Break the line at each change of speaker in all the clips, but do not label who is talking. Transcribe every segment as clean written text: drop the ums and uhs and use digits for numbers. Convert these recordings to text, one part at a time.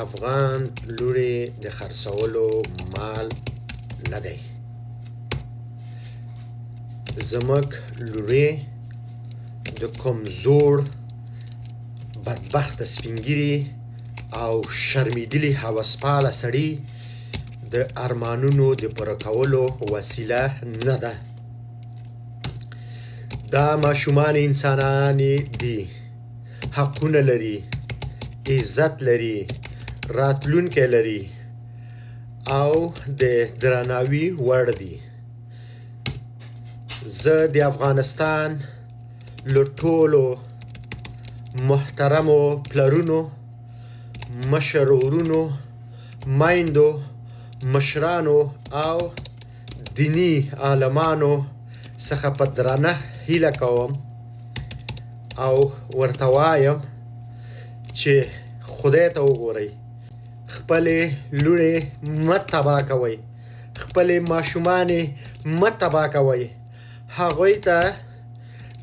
افغان لوري د خرڅولو مال نه دی. زموږ لوري د کوم زوړ بدبخته سپینګیري او شرمیدلي هوسپاله سړي د ارمانونو د پوره کولو وسیله نه ده. دا ماشومان انسانان دي، حقونه لري، عزت لري، راتلونکی لري او د درناوي وړ دي. زه د افغانستان له ټولو محترمو پلرونو، مشرورونو، میندو، مشرانو او دینی عالمانو څخه په درنه هیله کوم او ورته وایم چې خدای ته وګورئ، خپلې لوڼې مه تباه کوئ، خپلې ماشومانې مه تباه کوئ. هغوی ته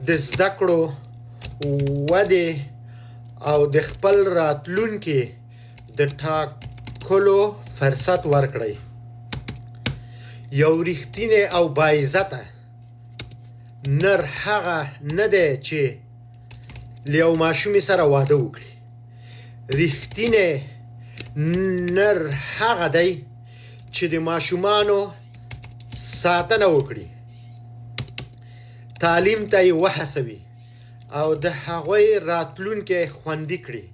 د زده کړو، ودې او د خپل راتلونکي د ټاکلو فرصت ورکړئ. یو رښتینی او باعزته نر هغه نه دی چې له یو ماشومې سره واده وکړي. رښتینی نر هغه دی چې د ماشومانو ساتنه وکړي، تعلیم ته یې وهڅوي او د هغوی راتلونکی خوندي کړي.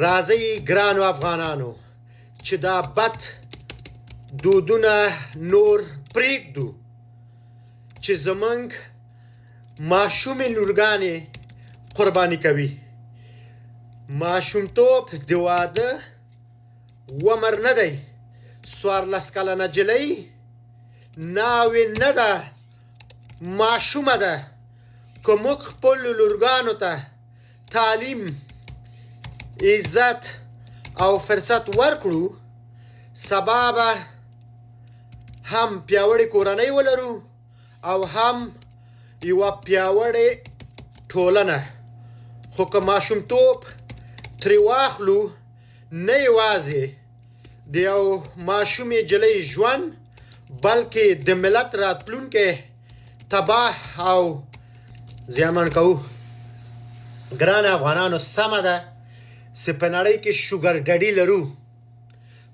راځئ ګرانو افغانانو چې دا بد دودونه نور پرېږدو چې زموږ ماشومې لورګانې قرباني کوي. ماشومتوب د واده عمر نه دی. 14 کاله نجلۍ ناوې نه ده، ماشومه ده. که موږ خپلو لورګانو ته تعلیم، عزت او فرصت ورکړو، سبا به هم پیاوړې کورنۍ ولرو او هم یوه پیاوړې ټولنه. خو که ماشومتوب ترې واخلو، نه یوازې د یو ماشومې نجلۍ ژوند بلکې د ملت راتلونکی تباه او زیانمن کوو. ګران افغانانو، سمه ده چې په نړۍ کې شوګر ډډي لرو،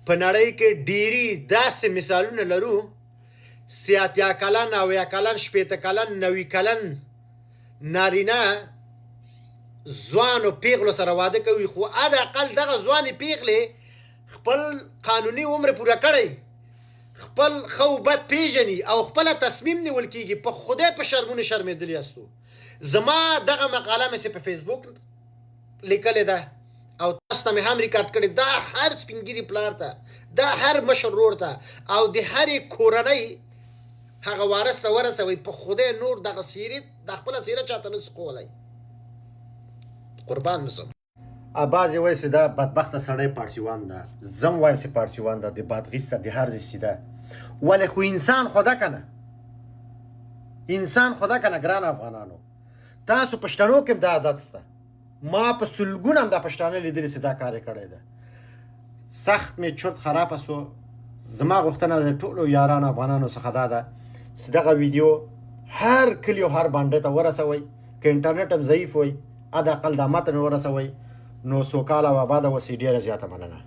په نړۍ کې ډیری داسې مثالونه لرو چې 80 کلن، 90 کلن، 80 کلن، 90 کلن نارینه ځوانو پیغلو سره واده کوي. خو حداقل دغه ځوانې پیغلې خپل قانوني عمر پوره کړی، خپل ښه او بد پیژني او خپله تصمیم نیول کېږي. په خدای په شرمونې شرمېدلي یاستو. زما دغه مقاله مې په فیسبوک لیکلې ده او تاسو ته مې هم ریکارډ کړې. دا هر سپینګیري پلار ته، دا هر مشر ورور ته او د هرې کورنۍ هغه وارث ته ورسوئ. په خدای نور دغه سیرې د خپله سیره چاته نسو کولی. قربان مسم. بعضې وایي چې دا بدبخته سړی پارسیوان ده، زه هم وایم چې پارسیوان ده، د بادغیسته د هر ځای سیده. ولې خو انسان خدا کنه، انسان خدا کنه. ګران افغانانو، تاسو پښتنو کې هم دا عادت شته. ما په سلګونه هم دا پښتانه لیدلي چې دا کار یې کړی ده. سخت مې چرت خرابه سو. زما غوښتنه د ټولو یارانو افغانانو څخه دا ده چې دغه ویډیو هر کلي او هر بانډې ته ورسوئ. که انټرنیټ هم ضعیف وي، حداقل دا متن ورسوئ، نو سوکاله او آباده اوسئ. ډېره زیاته مننه.